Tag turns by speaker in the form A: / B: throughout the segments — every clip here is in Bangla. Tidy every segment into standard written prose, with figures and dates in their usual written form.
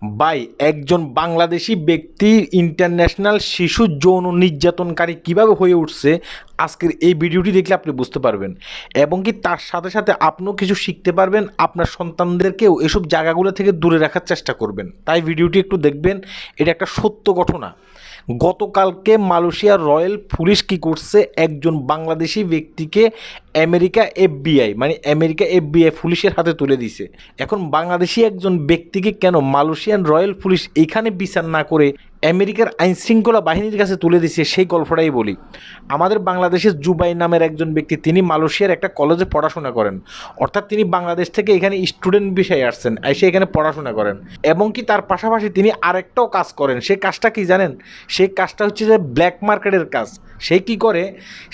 A: ভাই, একজন বাংলাদেশি ব্যক্তি ইন্টারন্যাশনাল শিশু যৌন নির্যাতনকারী কিভাবে হয়ে উঠছে, আজকের এই ভিডিওটি দেখলে আপনি বুঝতে পারবেন। এবং কি তার সাথে সাথে আপনিও কিছু শিখতে পারবেন, আপনার সন্তানদেরকেও এসব জায়গাগুলো থেকে দূরে রাখার চেষ্টা করবেন। তাই ভিডিওটি একটু দেখবেন, এটা একটা সত্য ঘটনা। গতকালকে মালয়েশিয়ার রয়্যাল পুলিশ কী করছে, একজন বাংলাদেশি ব্যক্তিকে আমেরিকা এফবিআই পুলিশের হাতে তুলে দিছে। এখন বাংলাদেশি একজন ব্যক্তিকে কেন মালয়েশিয়ান রয়্যাল পুলিশ এখানে বিচার না করে আমেরিকার আইনশৃঙ্খলা বাহিনীর কাছে তুলে দিছে, সেই গল্পটাই বলি। আমাদের বাংলাদেশের জুবাই নামের একজন ব্যক্তি, তিনি মালয়েশিয়ার একটা কলেজে পড়াশোনা করেন। অর্থাৎ তিনি বাংলাদেশ থেকে এখানে স্টুডেন্ট বিষয়ে আসছেন, এসে এখানে পড়াশোনা করেন। এবং কি তার পাশাপাশি তিনি আরেকটাও কাজ করেন। সেই কাজটা কি জানেন? সেই কাজটা হচ্ছে যে ব্ল্যাক মার্কেটের কাজ। সে কি করে,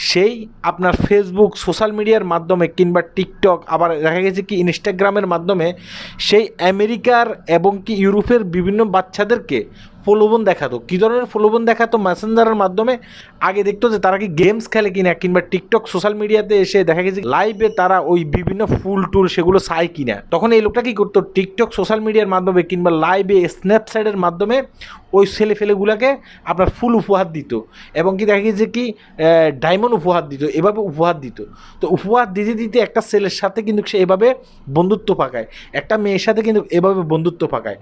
A: সেই আপনার ফেসবুক সোশ্যাল মিডিয়ার মাধ্যমে কিংবা টিকটক, আবার দেখা গেছে কি ইনস্টাগ্রামের মাধ্যমে সেই আমেরিকার এবং কি ইউরোপের বিভিন্ন বাচ্চাদেরকে প্রলোভন দেখাতো। কী ধরনের প্রলোভন দেখাতো? মেসেঞ্জারের মাধ্যমে আগে দেখতো যে তারা কি গেমস খেলে কিনা, কিংবা টিকটক সোশ্যাল মিডিয়াতে এসে দেখা গেছে লাইভে তারা ওই বিভিন্ন ফুল টুল সেগুলো চায় কিনা। তখন এই লোকটা কী করতো, টিকটক সোশ্যাল মিডিয়ার মাধ্যমে কিংবা লাইভে স্ন্যাপচ্যাটের মাধ্যমে ওই ছেলেফেলেগুলোকে আপনার ফুল উপহার দিত। এবং কি দেখা গেছে কি ডায়মন্ড উপহার দিত, এভাবে উপহার দিত। তো উপহার দিতে দিতে একটা ছেলের সাথে কিন্তু সে এভাবে বন্ধুত্ব পাকায়, একটা মেয়ের সাথে কিন্তু এভাবে বন্ধুত্ব পাকায়।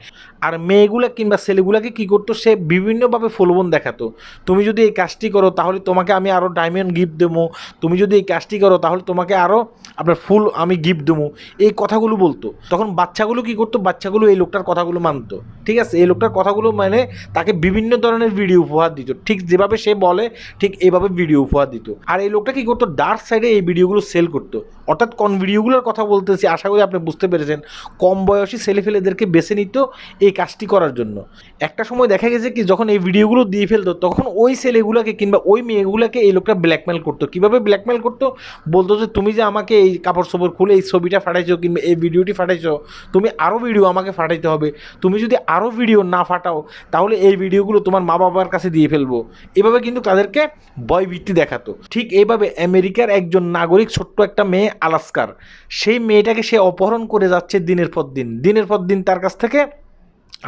A: আর মেয়েগুলা কিংবা ছেলেগুলাকে কী করতো, সে বিভিন্নভাবে প্রলোভন দেখাতো। তুমি যদি এই কাজটি করো তাহলে তোমাকে আমি আরও ডায়মন্ড গিফট দেবো, তুমি যদি এই কাজটি করো তাহলে তোমাকে আরও আপনার ফুল আমি গিফট দেবো, এই কথাগুলো বলতো। তখন বাচ্চাগুলো কী করতো, বাচ্চাগুলো এই লোকটার কথাগুলো মানতো। ঠিক আছে, এই লোকটার কথাগুলো মানে তাকে বিভিন্ন ধরনের ভিডিও উপহার দিত। ঠিক যেভাবে সে বলে ঠিক এইভাবে ভিডিও উপহার দিত। আর এই লোকটা কী করতো, ডার্ক সাইডে এই ভিডিওগুলো সেল করতো। অর্থাৎ কোন ভিডিওগুলোর কথা বলতেছি আশা করি আপনি বুঝতে পেরেছেন। কম বয়সী ছেলেফেলেদেরকে বেছে নিত এই কাজটি করার জন্য। একটা সময় দেখা গেছে কি, যখন এই ভিডিওগুলো দিয়ে ফেলতো তখন ওই ছেলেগুলোকে কিংবা ওই মেয়েগুলোকে এই লোকটা ব্ল্যাকমেল করতো। কীভাবে ব্ল্যাকমেল করতো? বলতো যে তুমি যে আমাকে এই কাপড় চোপড় খুলে এই ছবিটা ফাটাইছো কিংবা এই ভিডিওটি ফাটাইছো, তুমি আরও ভিডিও আমাকে ফাটাইতে হবে। তুমি যদি আরও ভিডিও না ফাটাও তাহলে এই ভিডিওগুলো তোমার মা বাবার কাছে দিয়ে ফেলবো। এভাবে কিন্তু তাদেরকে ভয়ভীতি দেখাতো। ঠিক এইভাবে আমেরিকার একজন নাগরিক, ছোট্ট একটা মেয়ে আলাস্কার, সেই মেয়েটাকে সে অপহরণ করে যাচ্ছে দিনের পর দিন তার কাছ থেকে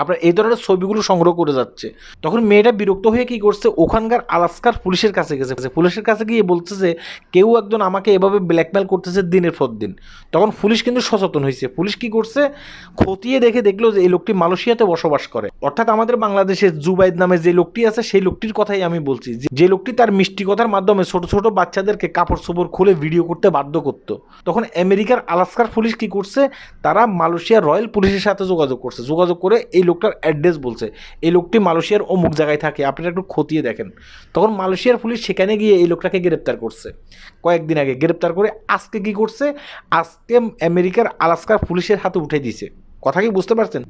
A: আপনার এই ধরনের ছবিগুলো সংগ্রহ করে যাচ্ছে। তখন মেয়েটা বিরক্ত হয়ে কী করছে, ওখানকার আলাস্কার পুলিশের কাছে গেছে। পুলিশের কাছে গিয়ে বলছে যে কেউ একজন আমাকে এভাবে ব্ল্যাকমেল করতেছে দিনের পর দিন। তখন পুলিশ কিন্তু সচেতন হয়েছে। পুলিশ কী করছে, খতিয়ে দেখলো যে এই লোকটি মালয়েশিয়াতে বসবাস করে। অর্থাৎ আমাদের বাংলাদেশের জুবাইদ নামে যে লোকটি আছে, সেই লোকটির কথাই আমি বলছি। যে লোকটি তার মিষ্টি কথার মাধ্যমে ছোট ছোট বাচ্চাদেরকে কাপড় চোপড় খুলে ভিডিও করতে বাধ্য করতো। তখন আমেরিকার আলাস্কার পুলিশ কী করছে, তারা মালয়েশিয়ার রয়্যাল পুলিশের সাথে যোগাযোগ করছে। যোগাযোগ করে এই লোকটার অ্যাড্রেস বলছে, এই লোকটি মালয়েশিয়ার অমুক জায়গায় থাকে, আপনারা একটু খতিয়ে দেখেন। তখন মালয়েশিয়ার পুলিশ সেখানে গিয়ে এই লোকটাকে গ্রেপ্তার করছে। কয়েকদিন আগে গ্রেপ্তার করে আজকে কী করছে, আজকে আমেরিকার আলাস্কার পুলিশের হাতে উঠে দিয়েছে। কথা কি বুঝতে পারছেন?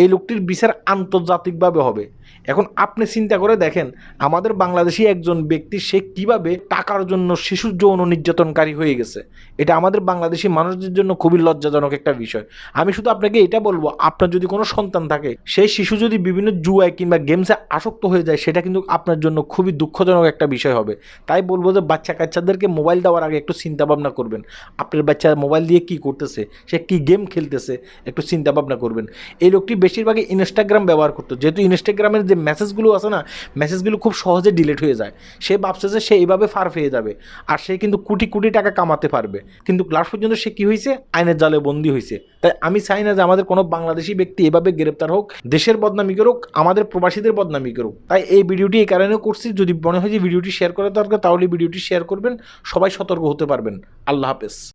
A: এই লোকটির বিচার আন্তর্জাতিকভাবে হবে। এখন আপনি চিন্তা করে দেখেন, আমাদের বাংলাদেশি একজন ব্যক্তি সে কিভাবে টাকার জন্য শিশু যৌন নির্যাতনকারী হয়ে গেছে। এটা আমাদের বাংলাদেশি মানুষদের জন্য খুবই লজ্জাজনক একটা বিষয়। আমি শুধু আপনাকে এটা বলবো, আপনার যদি কোনো সন্তান থাকে, সেই শিশু যদি বিভিন্ন জুয়ায় কিংবা গেমসে আসক্ত হয়ে যায়, সেটা কিন্তু আপনার জন্য খুবই দুঃখজনক একটা বিষয় হবে। তাই বলবো যে বাচ্চা কাচ্চাদেরকে মোবাইল দেওয়ার আগে একটু চিন্তা ভাবনা করবেন। আপনার বাচ্চা মোবাইল দিয়ে কী করতেছে, সে কী গেম খেলতেছে, একটু চিন্তা ভাবনা করবেন। এই লোকটি বেশিরভাগই ইনস্টাগ্রাম ব্যবহার করতো। যেহেতু ইনস্টাগ্রামের যে মেসেজগুলো আছে না, মেসেজগুলো খুব সহজে ডিলিট হয়ে যায়। সে ভাবছে যে সে এইভাবে ফার পেয়ে যাবে, আর সে কিন্তু কোটি কোটি টাকা কামাতে পারবে। কিন্তু লাস্ট পর্যন্ত সে কী হয়েছে, আইনের জালে বন্দী হয়েছে। তাই আমি চাই না যে আমাদের কোনো বাংলাদেশি ব্যক্তি এভাবে গ্রেপ্তার হোক, দেশের বদনামি করুক, আমাদের প্রবাসীদের বদনামি করুক। তাই এই ভিডিওটি এই কারণেও করছি, যদি মনে হয় যে ভিডিওটি শেয়ার করা দরকার তাহলে ভিডিওটি শেয়ার করবেন, সবাই সতর্ক হতে পারবেন। আল্লাহ হাফেজ।